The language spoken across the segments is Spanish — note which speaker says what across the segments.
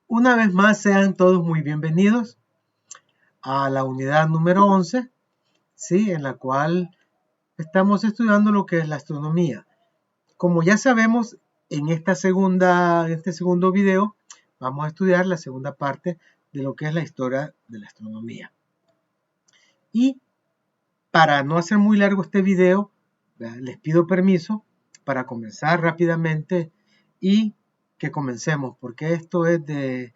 Speaker 1: Una vez más, sean todos muy bienvenidos a la unidad número 11, ¿sí? En la cual estamos estudiando lo que es la astronomía. Como ya sabemos, en este segundo video, vamos a estudiar la segunda parte de lo que es la historia de la astronomía. Y para no hacer muy largo este video, les pido permiso para comenzar rápidamente y que comencemos, porque esto es de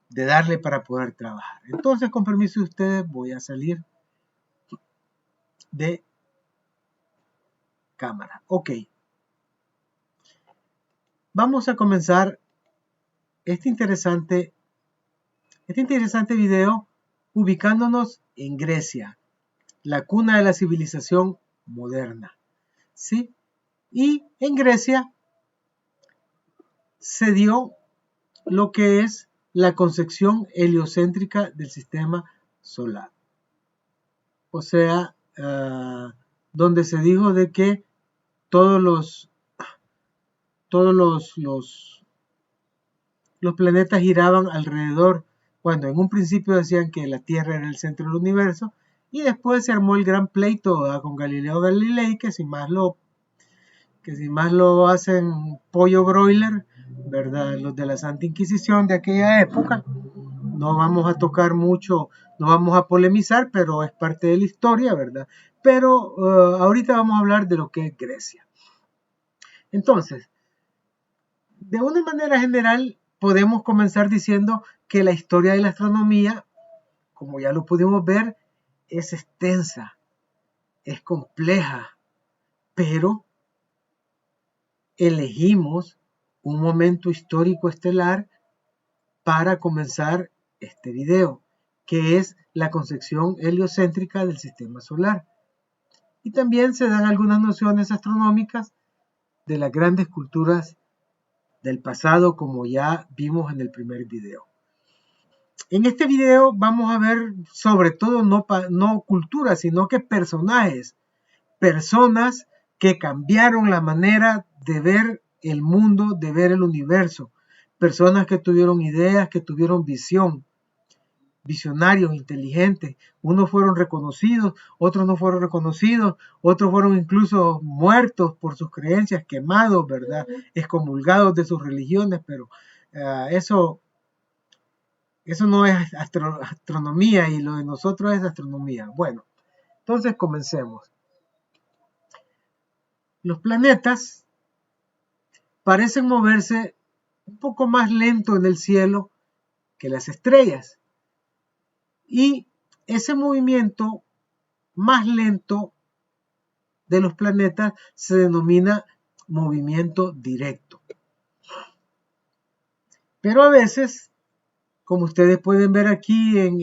Speaker 1: darle para poder trabajar. Entonces, con permiso de ustedes, voy a salir de cámara. Ok. Vamos a comenzar este interesante video ubicándonos en Grecia, la cuna de la civilización moderna. ¿Sí? Y en Grecia se dio lo que es la concepción heliocéntrica del sistema solar. O sea, donde se dijo de que todos los planetas giraban alrededor, cuando en un principio decían que la Tierra era el centro del universo, y después se armó el gran pleito con Galileo Galilei, que sin más lo hacen pollo broiler, ¿verdad? Los de la Santa Inquisición de aquella época. No vamos a tocar mucho, no vamos a polemizar, pero es parte de la historia, ¿verdad? Pero ahorita vamos a hablar de lo que es Grecia. Entonces, de una manera general, podemos comenzar diciendo que la historia de la astronomía, como ya lo pudimos ver, es extensa, es compleja, pero elegimos un momento histórico estelar para comenzar este video, que es la concepción heliocéntrica del sistema solar. Y también se dan algunas nociones astronómicas de las grandes culturas del pasado, como ya vimos en el primer video. En este video vamos a ver sobre todo no culturas, sino que personajes, personas que cambiaron la manera de ver el mundo, de ver el universo, personas que tuvieron ideas, que tuvieron visión, visionarios, inteligentes. Unos fueron reconocidos, otros no fueron reconocidos, otros fueron incluso muertos por sus creencias, quemados, ¿verdad? Excomulgados de sus religiones, pero eso no es astronomía, y lo de nosotros es astronomía. Bueno, entonces comencemos. Los planetas parecen moverse un poco más lento en el cielo que las estrellas. Y ese movimiento más lento de los planetas se denomina movimiento directo. Pero a veces, como ustedes pueden ver aquí en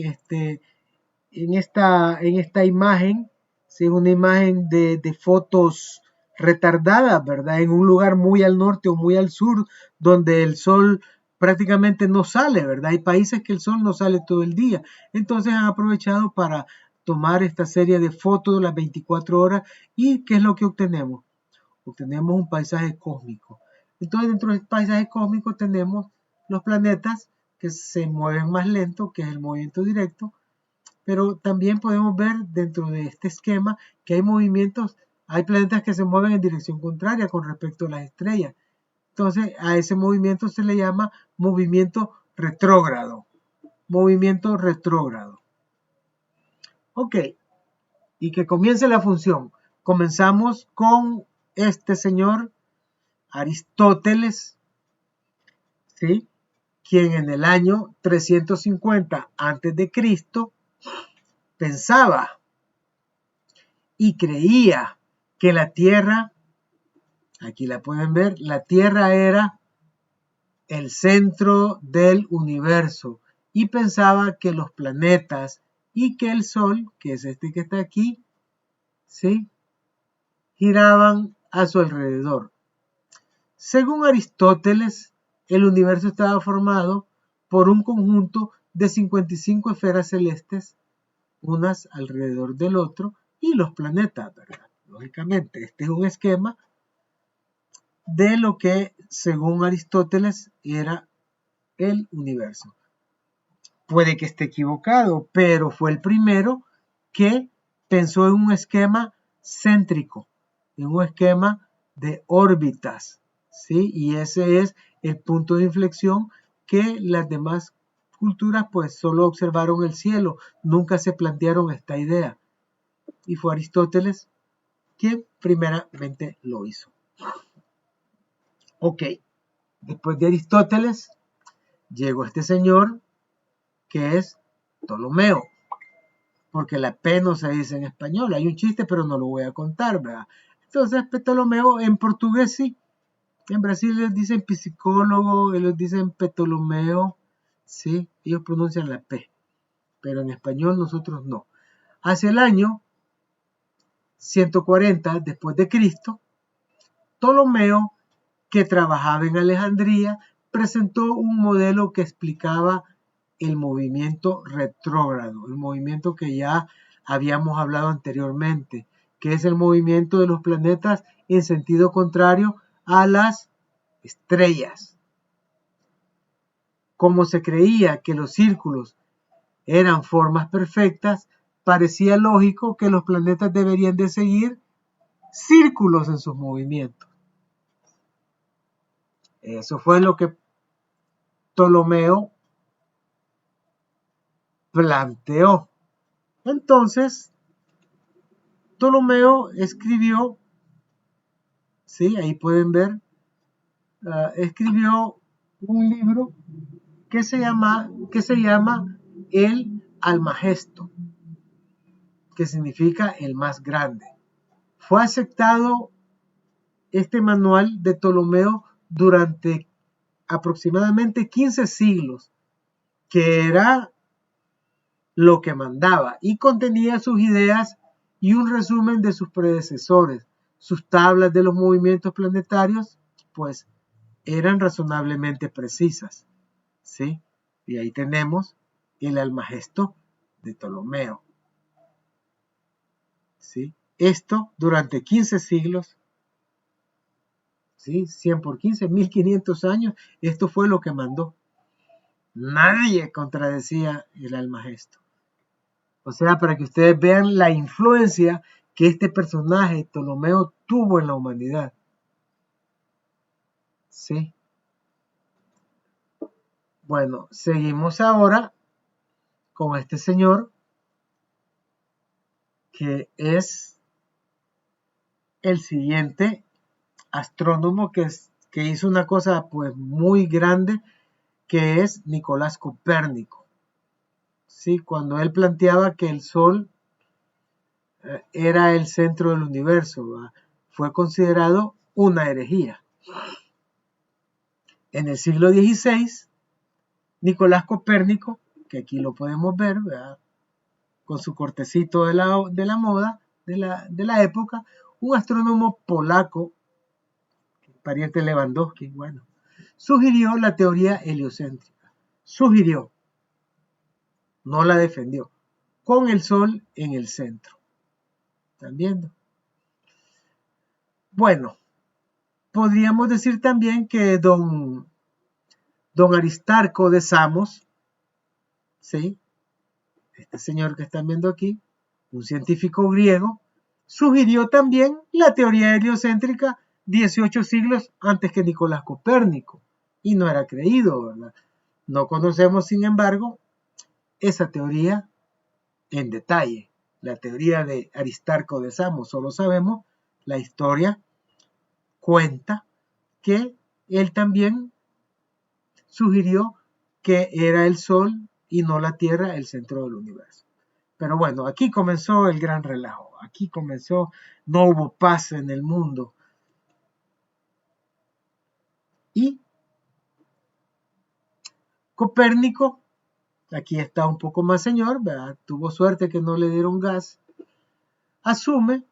Speaker 1: esta imagen, ¿sí? Una imagen de fotos retardadas, ¿verdad? En un lugar muy al norte o muy al sur, donde el sol prácticamente no sale, ¿verdad? Hay países que el sol no sale todo el día. Entonces han aprovechado para tomar esta serie de fotos de las 24 horas. ¿Y qué es lo que obtenemos? Obtenemos un paisaje cósmico. Entonces, dentro del paisaje cósmico tenemos los planetas que se mueven más lento, que es el movimiento directo, pero también podemos ver dentro de este esquema que hay movimientos, hay planetas que se mueven en dirección contraria con respecto a las estrellas. Entonces, a ese movimiento se le llama movimiento retrógrado. Movimiento retrógrado. Ok, y que comience la función. Comenzamos con este señor Aristóteles, ¿sí? Quien en el año 350 a.C. pensaba y creía que la Tierra, aquí la pueden ver, la Tierra era el centro del universo, y pensaba que los planetas y que el Sol, que es este que está aquí, ¿sí?, giraban a su alrededor. Según Aristóteles, el universo estaba formado por un conjunto de 55 esferas celestes, unas alrededor del otro, y los planetas, ¿verdad? Lógicamente, este es un esquema de lo que, según Aristóteles, era el universo. Puede que esté equivocado, pero fue el primero que pensó en un esquema céntrico, en un esquema de órbitas, ¿sí? Y ese es el punto de inflexión que las demás culturas pues solo observaron el cielo, nunca se plantearon esta idea. Y fue Aristóteles quien primeramente lo hizo. Ok, después de Aristóteles llegó este señor que es Ptolomeo, porque la P no se dice en español, hay un chiste pero no lo voy a contar, ¿verdad? Entonces Ptolomeo en portugués sí, en Brasil les dicen psicólogo, ellos dicen Ptolomeo, sí, ellos pronuncian la P, pero en español nosotros no. Hacia el año 140 después de Cristo, Ptolomeo, que trabajaba en Alejandría, presentó un modelo que explicaba el movimiento retrógrado, el movimiento que ya habíamos hablado anteriormente, que es el movimiento de los planetas en sentido contrario a las estrellas. Como se creía que los círculos eran formas perfectas, parecía lógico que los planetas deberían de seguir círculos en sus movimientos. Eso fue lo que Ptolomeo planteó. Entonces, Ptolomeo escribió, sí, ahí pueden ver, escribió un libro que se llama el Almagesto, que significa el más grande. Fue aceptado este manual de Ptolomeo durante aproximadamente 15 siglos, que era lo que mandaba y contenía sus ideas y un resumen de sus predecesores. Sus tablas de los movimientos planetarios, pues, eran razonablemente precisas, ¿sí? Y ahí tenemos el Almagesto de Ptolomeo, ¿sí? Esto durante 15 siglos, ¿sí? 100 por 15, 1500 años, esto fue lo que mandó. Nadie contradecía el Almagesto. O sea, para que ustedes vean la influencia que este personaje, Ptolomeo, tuvo en la humanidad. ¿Sí? Bueno, seguimos ahora con este señor que es el siguiente astrónomo que hizo una cosa pues muy grande, que es Nicolás Copérnico. ¿Sí? Cuando él planteaba que el Sol era el centro del universo, ¿verdad? Fue considerado una herejía. En el siglo XVI, Nicolás Copérnico, que aquí lo podemos ver, ¿verdad? Con su cortecito de la moda, de la época, un astrónomo polaco, pariente de Lewandowski, bueno, sugirió la teoría heliocéntrica. Sugirió, no la defendió, con el Sol en el centro. ¿Están viendo? Bueno, podríamos decir también que don Aristarco de Samos, ¿sí? Este señor que están viendo aquí, un científico griego, sugirió también la teoría heliocéntrica 18 siglos antes que Nicolás Copérnico, y no era creído, ¿verdad? No conocemos, sin embargo, esa teoría en detalle, la teoría de Aristarco de Samos, solo sabemos la historia cuenta que él también sugirió que era el Sol y no la Tierra el centro del universo. Pero bueno, aquí comenzó el gran relajo, aquí comenzó, no hubo paz en el mundo. Y Copérnico, aquí está un poco más señor, ¿verdad? Tuvo suerte que no le dieron gas, asume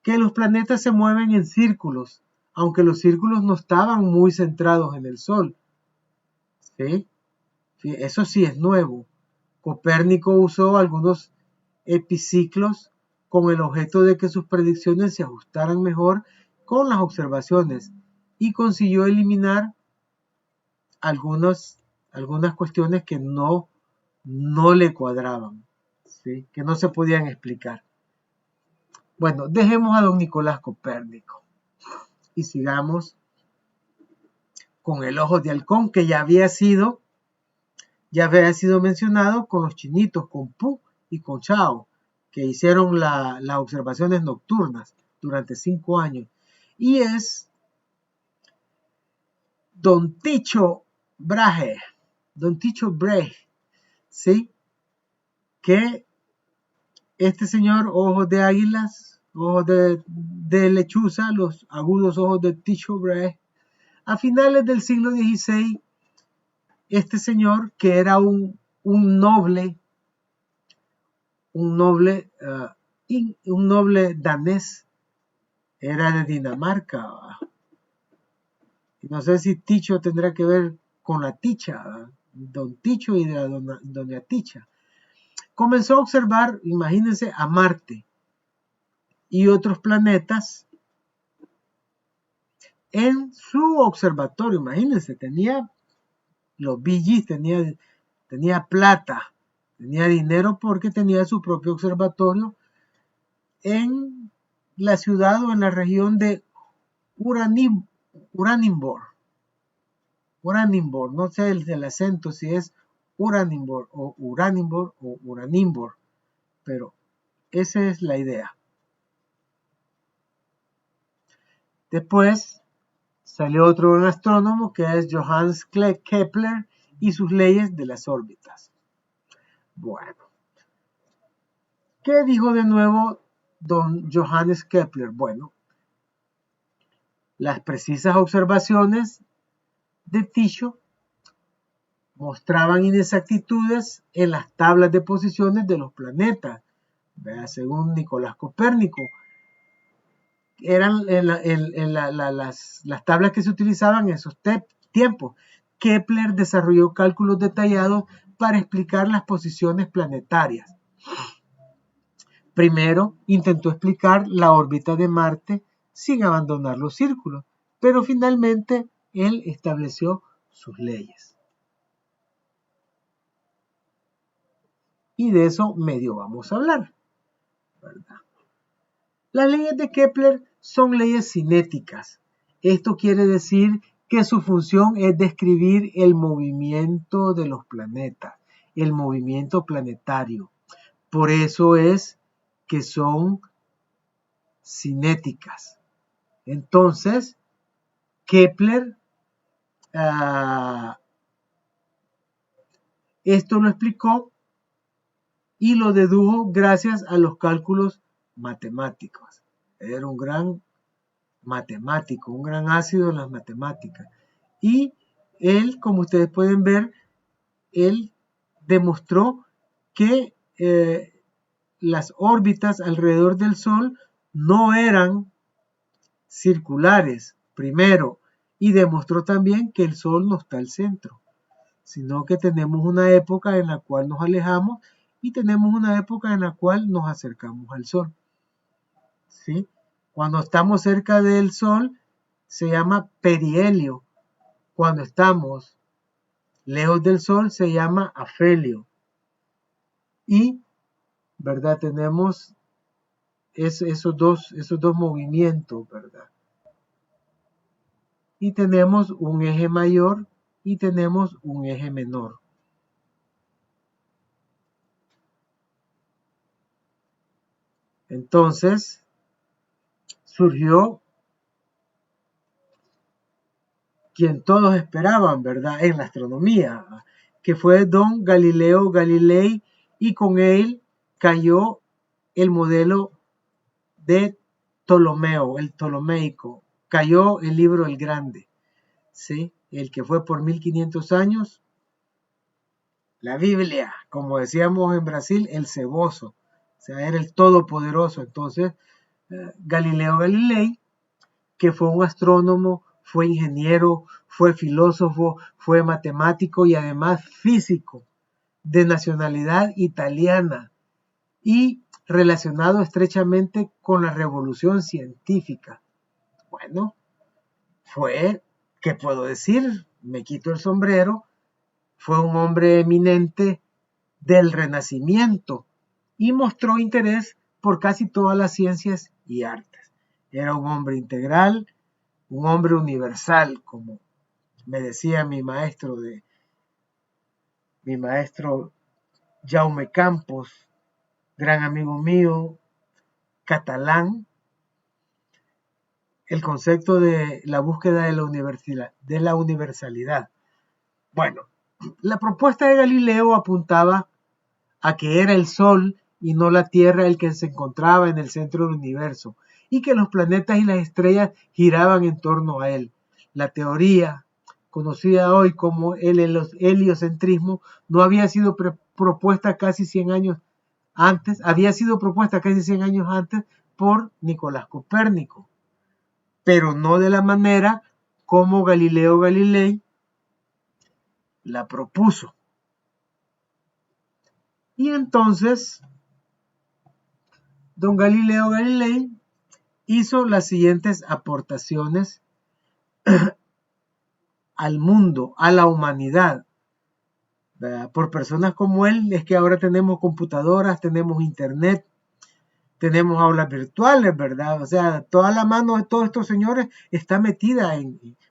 Speaker 1: que los planetas se mueven en círculos, aunque los círculos no estaban muy centrados en el Sol. ¿Sí? Sí, eso sí es nuevo. Copérnico usó algunos epiciclos con el objeto de que sus predicciones se ajustaran mejor con las observaciones y consiguió eliminar algunos algunas cuestiones que no le cuadraban, ¿sí? Que no se podían explicar. Bueno, dejemos a don Nicolás Copérnico y sigamos con el ojo de halcón, que ya había sido mencionado con los chinitos, con Pu y con Chao, que hicieron las observaciones nocturnas durante 5 años. Y es don Tycho Brahe, ¿sí? Que este señor, ojos de águilas, ojos de lechuza, los agudos ojos de Tycho Brahe, a finales del siglo XVI, este señor, que era un noble danés, era de Dinamarca. No sé si Tycho tendrá que ver con la Ticha, don Tycho y de doña Ticha. Comenzó a observar, imagínense, a Marte y otros planetas en su observatorio. Imagínense, tenía los BGs, tenía plata, tenía dinero porque tenía su propio observatorio en la ciudad o en la región de Uranimbor. No sé el acento si es Uranimbor o Uranimbor, pero esa es la idea. Después salió otro gran astrónomo que es Johannes Kepler y sus leyes de las órbitas. Bueno, ¿qué dijo de nuevo don Johannes Kepler? Bueno, las precisas observaciones de Tycho mostraban inexactitudes en las tablas de posiciones de los planetas. Según Nicolás Copérnico, eran las tablas que se utilizaban en esos tiempos. Kepler desarrolló cálculos detallados para explicar las posiciones planetarias. Primero intentó explicar la órbita de Marte sin abandonar los círculos, pero finalmente él estableció sus leyes. Y de eso medio vamos a hablar, ¿verdad? Las leyes de Kepler son leyes cinéticas. Esto quiere decir que su función es describir el movimiento de los planetas, el movimiento planetario. Por eso es que son cinéticas. Entonces, Kepler esto lo explicó y lo dedujo gracias a los cálculos matemáticos. Era un gran matemático, un gran ácido en las matemáticas. Y él, como ustedes pueden ver, él demostró que las órbitas alrededor del Sol no eran circulares, primero, y demostró también que el Sol no está al centro, sino que tenemos una época en la cual nos alejamos y tenemos una época en la cual nos acercamos al Sol. ¿Sí? Cuando estamos cerca del Sol se llama perihelio. Cuando estamos lejos del Sol se llama afelio. Y, ¿verdad? Tenemos esos dos movimientos, ¿verdad? Y tenemos un eje mayor y tenemos un eje menor. Entonces, surgió quien todos esperaban, ¿verdad? En la astronomía, que fue don Galileo Galilei, y con él cayó el modelo de Ptolomeo, el ptolomeico, cayó el libro El Grande, ¿sí? El que fue por 1500 años, la Biblia, como decíamos en Brasil, el ceboso, o sea, era el todopoderoso. Entonces, Galileo Galilei, que fue un astrónomo, fue ingeniero, fue filósofo, fue matemático y además físico, de nacionalidad italiana y relacionado estrechamente con la revolución científica. Bueno, fue, ¿qué puedo decir? Me quito el sombrero, Fue un hombre eminente del Renacimiento y mostró interés por casi todas las ciencias y artes. Era un hombre integral, un hombre universal, como me decía mi maestro Jaume Campos, gran amigo mío, catalán, el concepto de la búsqueda de la universalidad. Bueno, la propuesta de Galileo apuntaba a que era el Sol y no la Tierra el que se encontraba en el centro del universo y que los planetas y las estrellas giraban en torno a él. La teoría, conocida hoy como el heliocentrismo, no había sido propuesta casi 100 años antes, había sido propuesta casi 100 años antes por Nicolás Copérnico, pero no de la manera como Galileo Galilei la propuso. Y entonces, don Galileo Galilei hizo las siguientes aportaciones al mundo, a la humanidad. ¿Verdad? Por personas como él es que ahora tenemos computadoras, tenemos internet, tenemos aulas virtuales, ¿verdad? O sea, toda la mano de todos estos señores está metida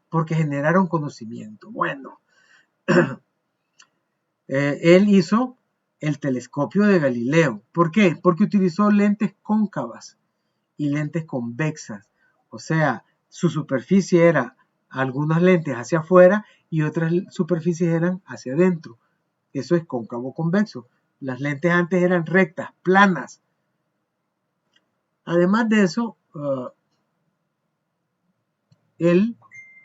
Speaker 1: porque generaron conocimiento. Bueno, él hizo el telescopio de Galileo. ¿Por qué? Porque utilizó lentes cóncavas y lentes convexas. O sea, su superficie era algunas lentes hacia afuera y otras superficies eran hacia adentro. Eso es cóncavo convexo. Las lentes antes eran rectas, planas. Además de eso, él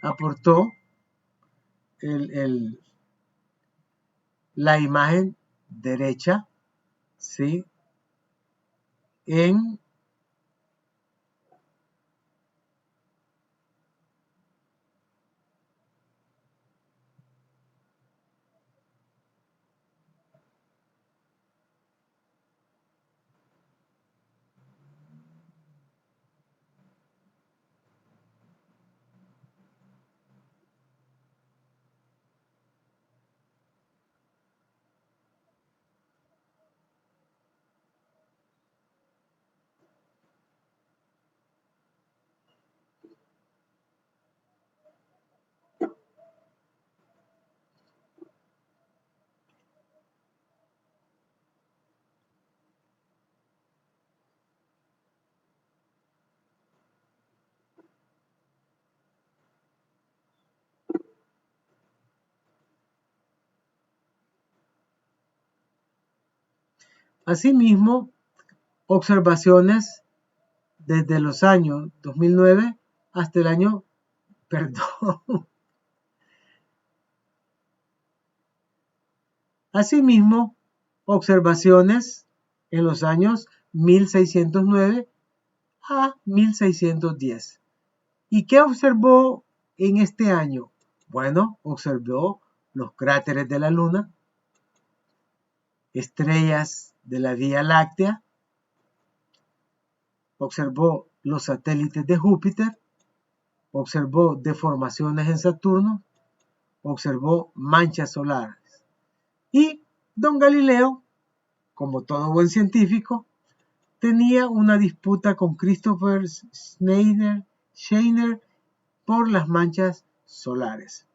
Speaker 1: aportó la imagen derecha, ¿sí? En asimismo, observaciones desde los años 2009 hasta el año, perdón, asimismo, observaciones en los años 1609 a 1610. ¿Y qué observó en este año? Bueno, observó los cráteres de la Luna, estrellas de la Vía Láctea, observó los satélites de Júpiter, observó deformaciones en Saturno, observó manchas solares. Y don Galileo, como todo buen científico, tenía una disputa con Christopher Scheiner por las manchas solares.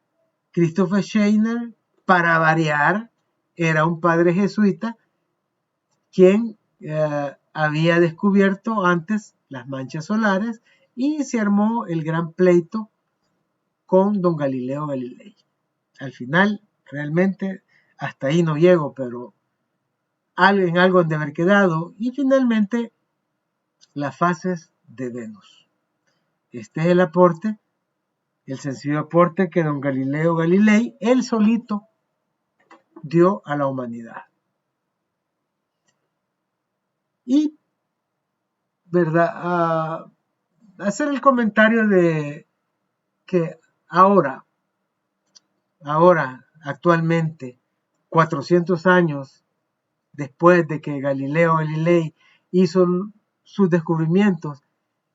Speaker 1: Christopher Scheiner, para variar, era un padre jesuita quien había descubierto antes las manchas solares y se armó el gran pleito con don Galileo Galilei. Al final, realmente, hasta ahí no llego, pero en algo han de haber quedado. Y finalmente, las fases de Venus. Este es el aporte, el sencillo aporte que don Galileo Galilei, él solito, dio a la humanidad. Y, ¿verdad? Hacer el comentario de que ahora, actualmente, 400 años después de que Galileo Galilei hizo sus descubrimientos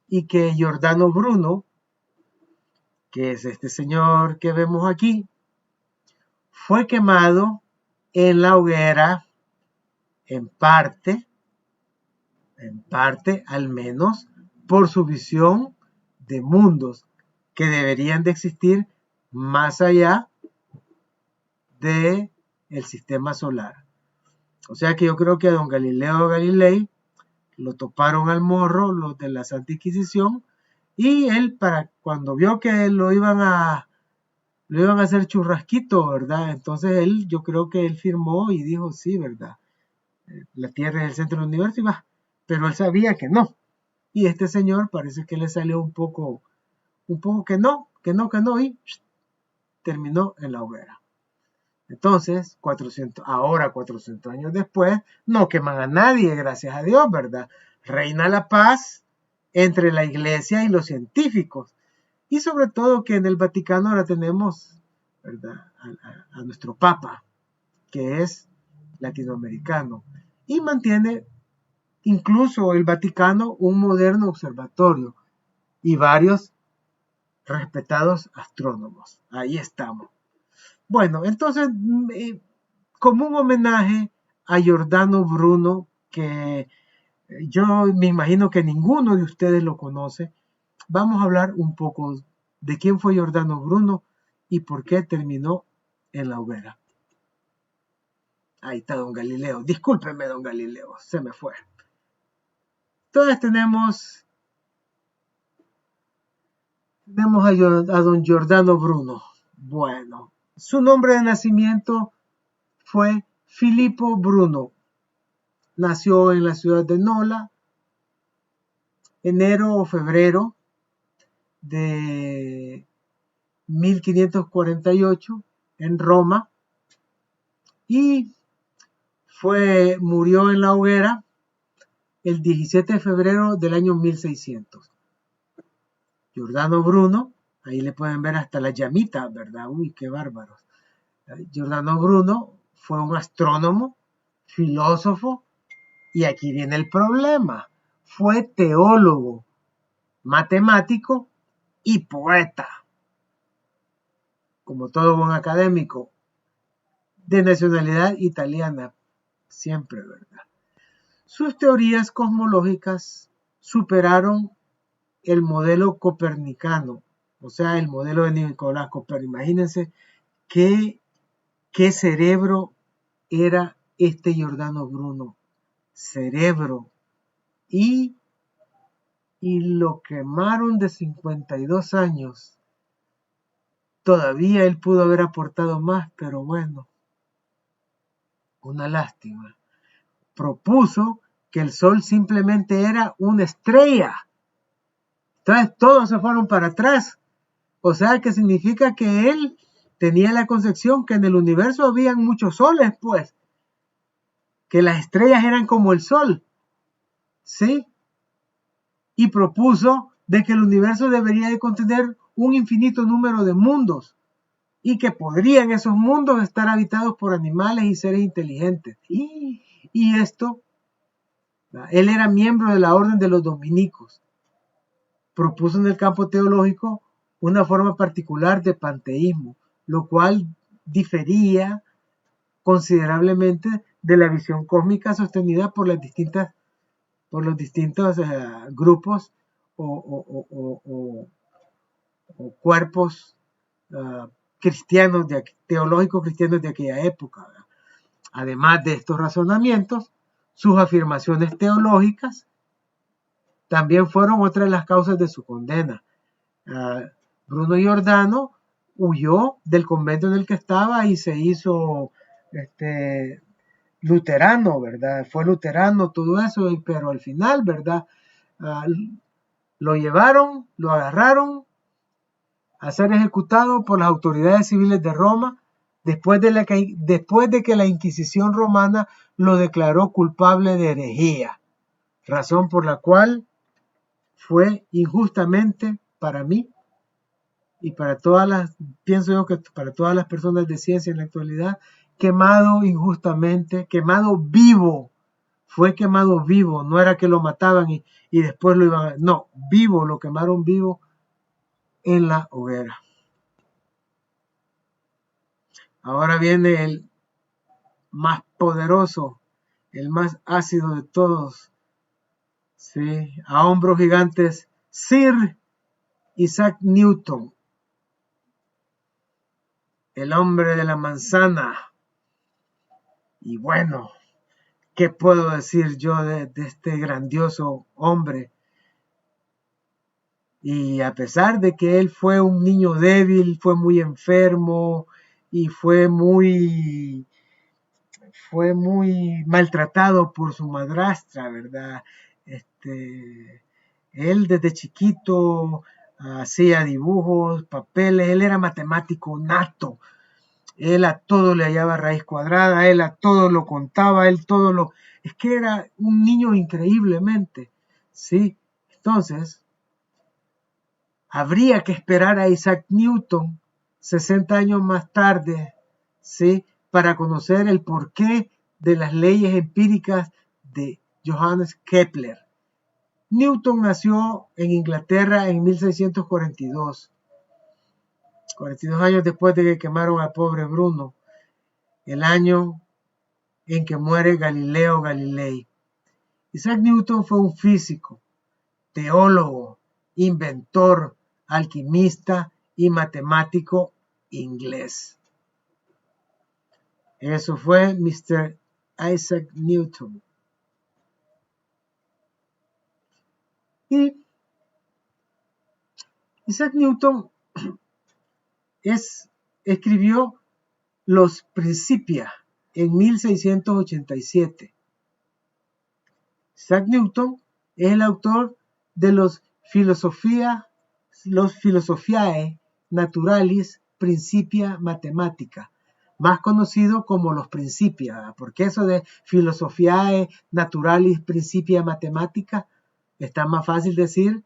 Speaker 1: y que Giordano Bruno, que es este señor que vemos aquí, fue quemado en la hoguera, en parte al menos, por su visión de mundos que deberían de existir más allá del sistema solar. O sea que yo creo que a don Galileo Galilei lo toparon al morro los de la Santa Inquisición, y él, para cuando vio que lo iban a hacer churrasquito, ¿verdad? Entonces él, yo creo que él firmó y dijo, sí, ¿verdad? La Tierra es el centro del universo y va. Pero él sabía que no. Y este señor parece que le salió un poco que no, y terminó en la hoguera. Entonces, 400 años después, no queman a nadie, gracias a Dios, ¿verdad? Reina la paz entre la iglesia y los científicos. Y sobre todo que en el Vaticano ahora tenemos, ¿verdad?, a nuestro Papa, que es latinoamericano. Y mantiene incluso el Vaticano un moderno observatorio y varios respetados astrónomos. Ahí estamos. Bueno, entonces, como un homenaje a Giordano Bruno, que yo me imagino que ninguno de ustedes lo conoce, vamos a hablar un poco de quién fue Giordano Bruno y por qué terminó en la hoguera. Ahí está don Galileo. Discúlpeme, don Galileo, se me fue. Entonces tenemos a don Giordano Bruno. Bueno, su nombre de nacimiento fue Filippo Bruno. Nació en la ciudad de Nola, enero o febrero de 1548 en Roma, y murió en la hoguera el 17 de febrero del año 1600. Giordano Bruno, ahí le pueden ver hasta la llamita, ¿verdad? Uy, qué bárbaros. Giordano Bruno fue un astrónomo, filósofo, y aquí viene el problema. Fue teólogo, matemático y poeta. Como todo buen académico, de nacionalidad italiana, siempre, ¿verdad? Sus teorías cosmológicas superaron el modelo copernicano, o sea, el modelo de Nicolás Copérnico. Imagínense qué cerebro era este Giordano Bruno. Cerebro. Y lo quemaron de 52 años. Todavía él pudo haber aportado más, pero bueno, una lástima. Propuso que el Sol simplemente era una estrella. Entonces todos se fueron para atrás. O sea que significa que él tenía la concepción que en el universo habían muchos soles, pues. Que las estrellas eran como el Sol. ¿Sí? Y propuso de que el universo debería de contener un infinito número de mundos y que podrían esos mundos estar habitados por animales y seres inteligentes. Y esto, él era miembro de la orden de los dominicos. Propuso en el campo teológico una forma particular de panteísmo, lo cual difería considerablemente de la visión cósmica sostenida por los distintos grupos o cuerpos cristianos, teológicos cristianos de aquella época. Además de estos razonamientos, sus afirmaciones teológicas también fueron otra de las causas de su condena. Bruno Giordano huyó del convento en el que estaba y se hizo luterano, ¿verdad? Fue luterano, todo eso, pero al final, ¿verdad? Lo llevaron, lo agarraron a ser ejecutado por las autoridades civiles de Roma después de que la Inquisición romana lo declaró culpable de herejía, razón por la cual fue injustamente para mí y para pienso yo que para todas las personas de ciencia en la actualidad, quemado injustamente, quemado vivo. Fue quemado vivo, no era que lo mataban y después lo iban a... No, vivo, lo quemaron vivo en la hoguera. Ahora viene el más poderoso, el más ácido de todos, ¿sí? A hombros gigantes, Sir Isaac Newton, el hombre de la manzana. Y bueno, ¿qué puedo decir yo de este grandioso hombre? Y a pesar de que él fue un niño débil, fue muy enfermo y fue muy maltratado por su madrastra, ¿verdad? Él desde chiquito hacía dibujos, papeles, él era matemático nato, él a todo le hallaba raíz cuadrada, él a todo lo contaba, él todo lo... Es que era un niño increíblemente, ¿sí? Entonces, habría que esperar a Isaac Newton 60 años más tarde, ¿sí? Para conocer el porqué de las leyes empíricas de Johannes Kepler. Newton nació en Inglaterra en 1642, 42 años después de que quemaron al pobre Bruno, el año en que muere Galileo Galilei. Isaac Newton fue un físico, teólogo, inventor, alquimista y matemático inglés. Eso fue Mr. Isaac Newton. Y Isaac Newton escribió Los Principia en 1687. Isaac Newton es el autor de los Philosophiae Naturalis Principia Mathematica, más conocido como los Principia, porque eso de Philosophiae Naturalis Principia Mathematica está más fácil decir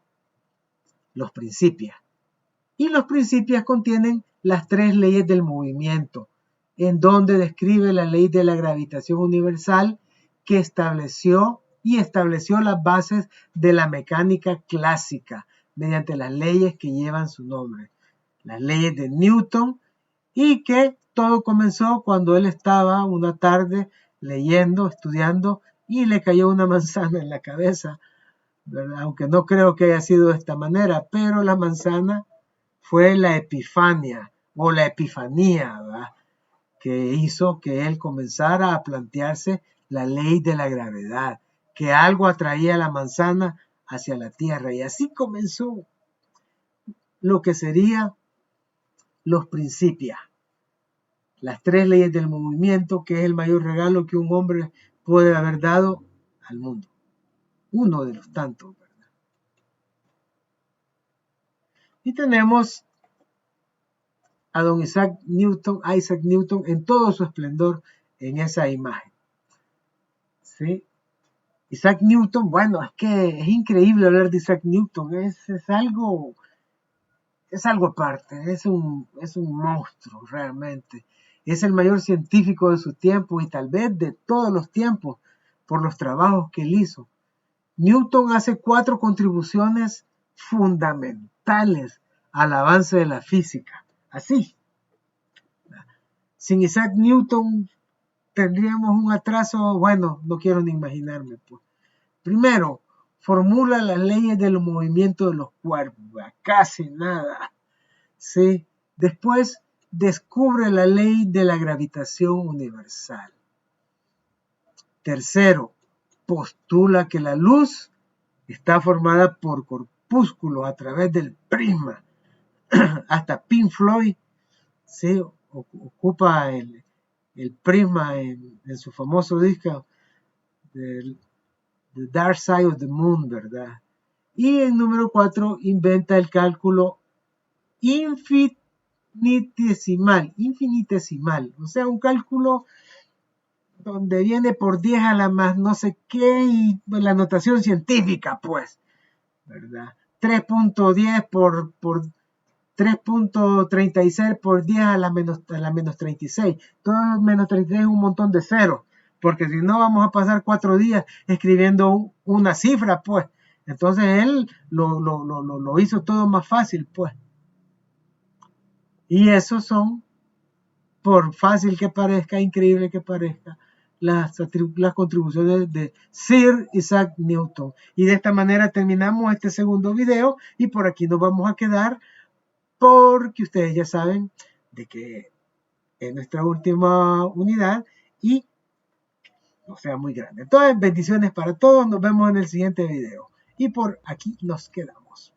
Speaker 1: los Principia. Y los Principias contienen las 3 leyes del movimiento, en donde describe la ley de la gravitación universal que estableció las bases de la mecánica clásica mediante las leyes que llevan su nombre, las leyes de Newton, y que todo comenzó cuando él estaba una tarde leyendo, estudiando, y le cayó una manzana en la cabeza, ¿verdad? Aunque no creo que haya sido de esta manera, pero la manzana fue la epifania o la epifanía, ¿verdad? Que hizo que él comenzara a plantearse la ley de la gravedad, que algo atraía la manzana hacia la Tierra. Y así comenzó lo que sería los Principia, las 3 leyes del movimiento, que es el mayor regalo que un hombre puede haber dado al mundo. Uno de los tantos, ¿verdad? Y tenemos a don Isaac Newton en todo su esplendor en esa imagen. ¿Sí? Isaac Newton, bueno, es que es increíble hablar de Isaac Newton, es algo aparte, es un monstruo realmente. Es el mayor científico de su tiempo y tal vez de todos los tiempos por los trabajos que él hizo. Newton hace 4 contribuciones fundamentales al avance de la física. Así, sin Isaac Newton tendríamos un atraso, bueno, no quiero ni imaginarme. Pues. Primero, formula las leyes del movimiento de los cuerpos, casi nada. ¿Sí? Después, descubre la ley de la gravitación universal. Tercero, postula que la luz está formada por corpúsculos a través del prisma. Hasta Pink Floyd, ¿sí? Ocupa el prisma en su famoso disco The Dark Side of the Moon, ¿verdad? Y en número 4 inventa el cálculo infinitesimal, o sea, un cálculo donde viene por 10 a la más no sé qué y la notación científica, pues, ¿verdad? 3.10 por 3.36 por 10 a la menos 36. Todo menos 36 es un montón de ceros, porque si no vamos a pasar 4 días escribiendo una cifra, pues. Entonces él lo hizo todo más fácil, pues. Y esos son por fácil que parezca, increíble que parezca, las contribuciones de Sir Isaac Newton. Y de esta manera terminamos este segundo video y por aquí nos vamos a quedar porque ustedes ya saben de que es nuestra última unidad y no sea muy grande. Entonces, bendiciones para todos. Nos vemos en el siguiente video. Y por aquí nos quedamos.